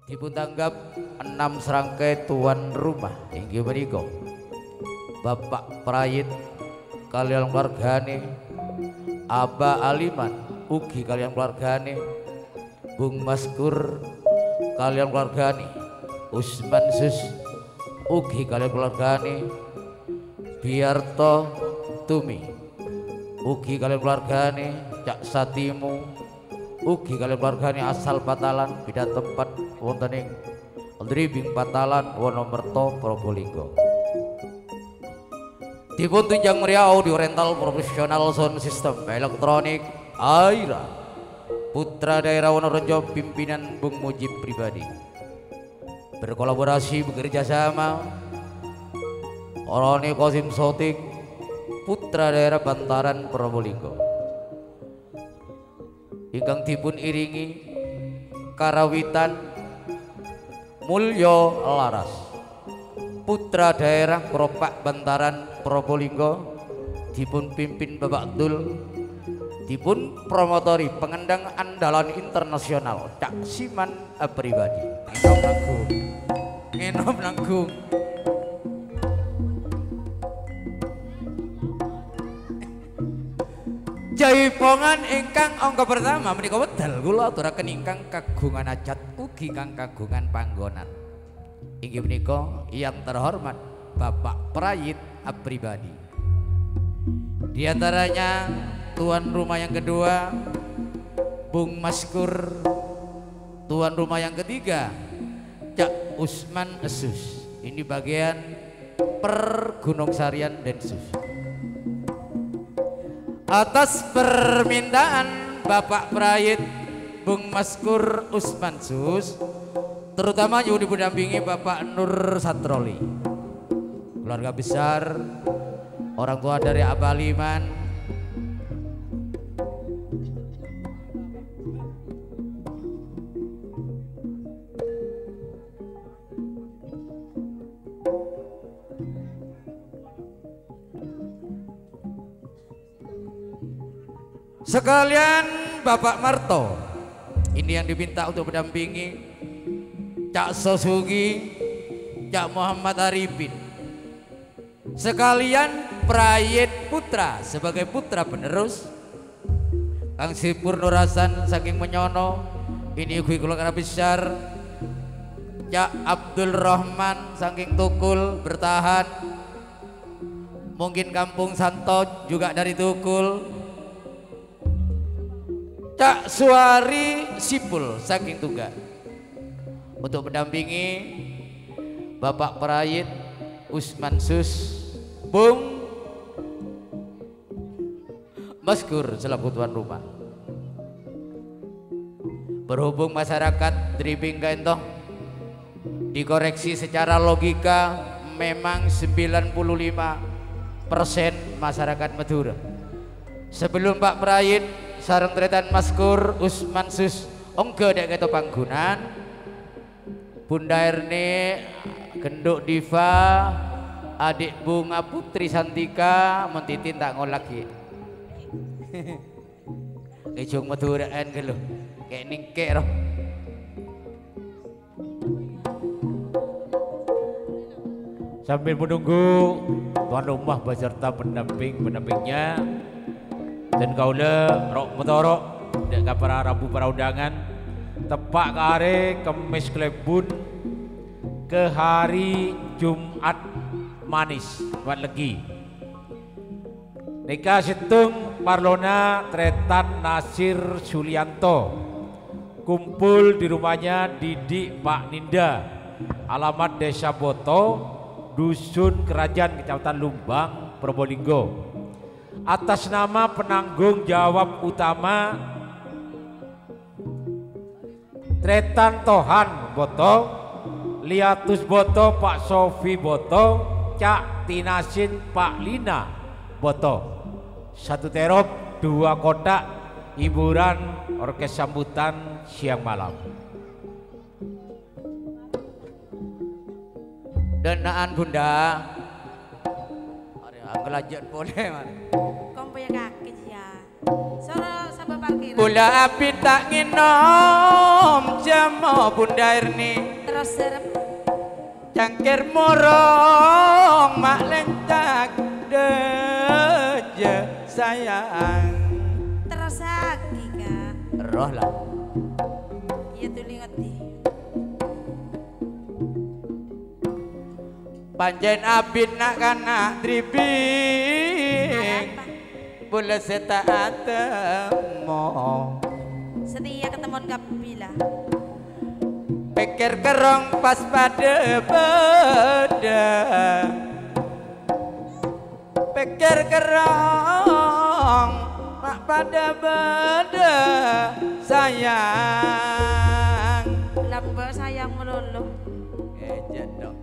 dipuntanggap 6 serangkai tuan rumah inggih menika Bapak Prayit kalian keluargane, Aba Aliman ugi kalian keluargane, Bung Maskur kalian keluargane, Usman Sus ugi kalian keluargane, Biarto Tumi ugi kalian keluargane, Cak Satimu ugi kalian keluargane asal Patalan beda tempat wonten ing Dribing Patalan Wonomerto Probolinggo. Dipun tunjang meriah audio rental profesional sound system elektronik Aira putra daerah Wonorejo pimpinan Bung Mujib pribadi berkolaborasi bekerja sama Oroni Kosim Sotik putra daerah Bantaran Probolinggo ingkang dipun iringi karawitan Mulyo Laras putra daerah Kropak Bantaran Probolinggo dipun pimpin Bapak Dul dipun promotori pengendang andalan internasional Cak Siman pribadi ngenom nanggung Jaipongan ingkang angka pertama menika wedal kula aturaken ingkang kagungan ajat ugi kang kagungan panggonan inggih menika yang terhormat Bapak Prayit pribadi. Di antaranya tuan rumah yang kedua Bung Maskur, tuan rumah yang ketiga Cak Usman Esus. Ini bagian per Gunung Sarian Densus. Atas permintaan Bapak Prayit Bung Maskur Usman Sus, terutama juga didampingi Bapak Nur Satroli, keluarga besar orang tua dari Abaliman, sekalian Bapak Marto ini yang diminta untuk mendampingi Cak Sosugi, Cak Muhammad Arifin, sekalian Prayit Putra sebagai putra penerus, Kang Sipur Nurasan saking Menyono, ini ugi keluarga besar Cak Abdul Rahman saking Tukul bertahan, mungkin Kampung Santo juga dari Tukul, Cak Suari Sipul saking Tuga untuk mendampingi Bapak Prayit Usman Sus Bung Maskur selaku tuan rumah. Berhubung masyarakat Dribing Gaentong dikoreksi secara logika memang 95% masyarakat Madura. Sebelum Pak Prayit sareng tretan Maskur Usman Sus onggo dek keto panggunan Bunda Erni Genduk Diva adik Bunga Putri Santika mentitin tak ngol lagi kejong Maduraan ke lo kayak ningke roh sambil menunggu tuan rumah beserta pendampingnya dan kaula rok motorok dek para rabu para undangan tepak ke hari Kemis Klebun ke hari Jumat manis buat legi nikah situng Parlona Tretan Nasir Sulianto kumpul di rumahnya Didik Pak Ninda alamat Desa Boto Dusun Kerajaan Kecamatan Lumbang Probolinggo atas nama penanggung jawab utama Tretan Tohan Boto, Liatus Boto, Pak Sofi Boto, Cak Tinasin Pak Lina Boto. Satu terop, 2 kotak hiburan orkes sambutan siang malam. Danaan Bunda. Ada ngelajat boleh mana? Kompo ya kaki ya. Soro sampai parkir. Bola api tak nginom jamo Bunda Irni. Terus serem. Cangkir murung mak lencak deje sayang. Terus lagi kak. Roh lah. Iya tuh ngerti. Panjen abin nak kanak dribing. Bola seta temo. Setia ketemuan kapila. Pikir kerong pas pada beda. Pikir kerong mak pada beda sayang. Lambang sayang melulu. Ejen dong.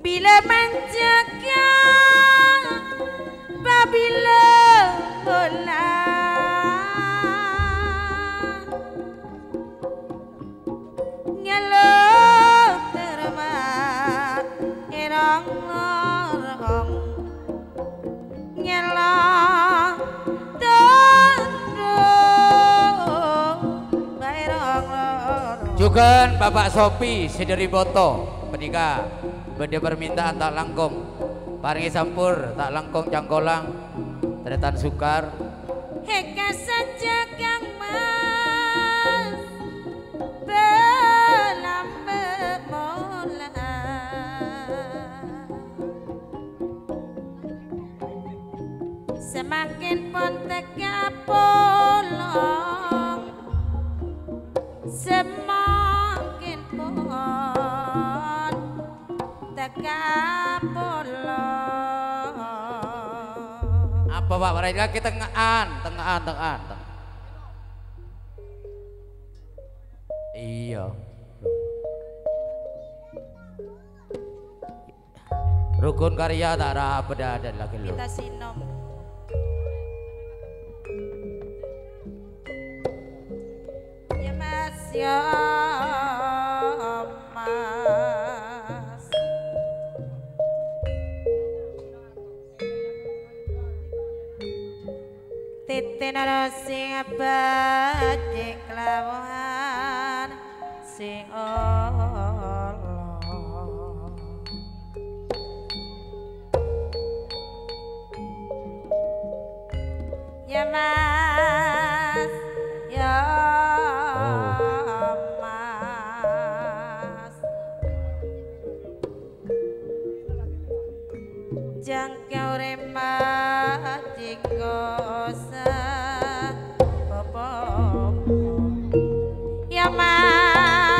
Bila menjaga babila bola ngelo terma erong lorong ngelo tondo bairong lorong Juga Bapak Sopi Sideri Boto menikah benda permintaan tak langkung paringi sampur tak langkung cangkolang teretan sukar heka saja kang mas belambe mola semakin pun teka polong semakin pun teka polong. apa Pak mereka kita tengahan iya rukun karya tak ada ada lagi lo Kita sinom. Ya mas ya mas. Titen ana sing abadi kelawuhan sing Allah. Ya mas, ya mas. Jangkau remat jinggosa popom. Ya mas.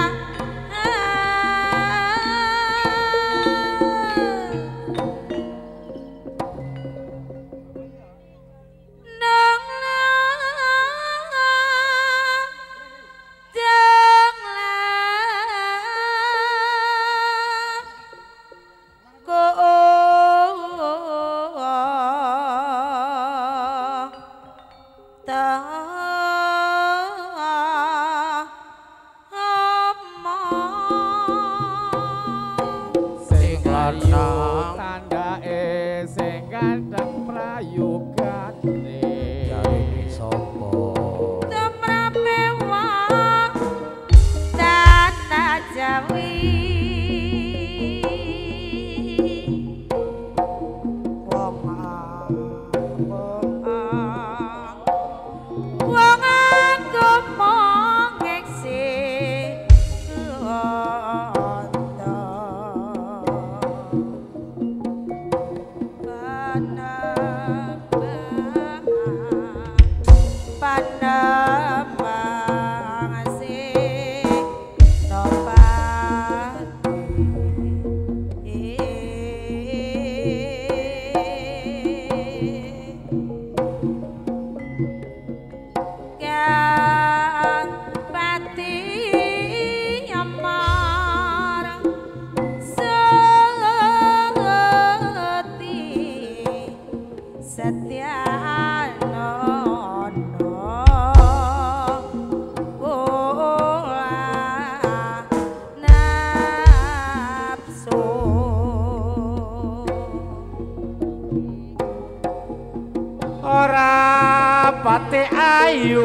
ate ayu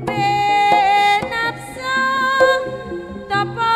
benapsu tapa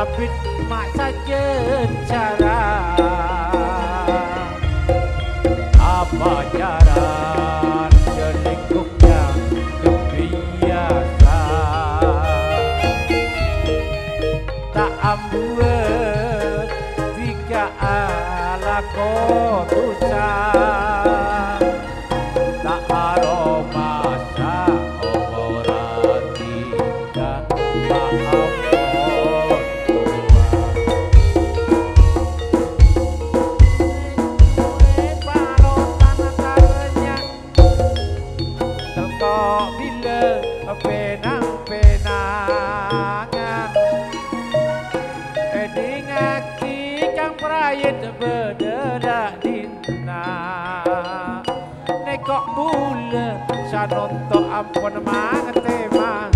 abid masa cara apa jaran selingkuhnya kebiasa tak ambuet jika ala kotusa tak aroma sa ora tiga maaf penang-penangan edingaki kang prayit bededak dina nekok bule sanonto ampun mangete mangga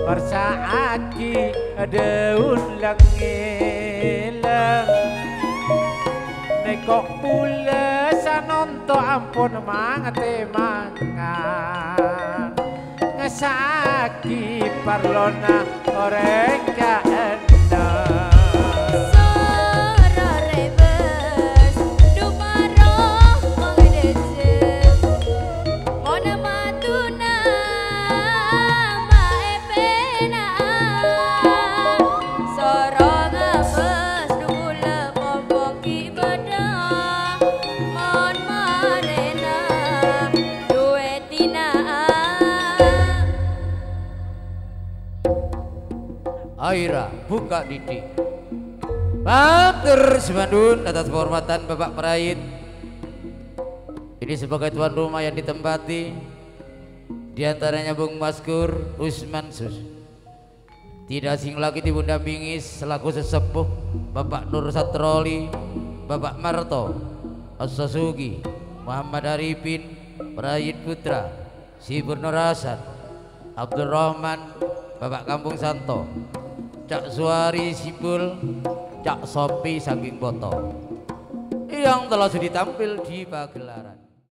bersaaki daun lengilang nekok pula sanonto ampun mangete mangan ngesaki parlona oreng kaendang Aira buka didik matur semandun atas kehormatan Bapak Prayit ini sebagai tuan rumah yang ditempati diantaranya Bung Maskur Usman Sus tidak asing lagi Bunda Bingis selaku sesepuh Bapak Nur Satroli Bapak Marto As-Sasugi Muhammad Arifin Prayit Putra Sibur Nur Hasan Abdul Rahman Bapak Kampung Santo Cak Suari Sibul, Cak Sopi saking Boto yang telah sudah tampil di pagelaran.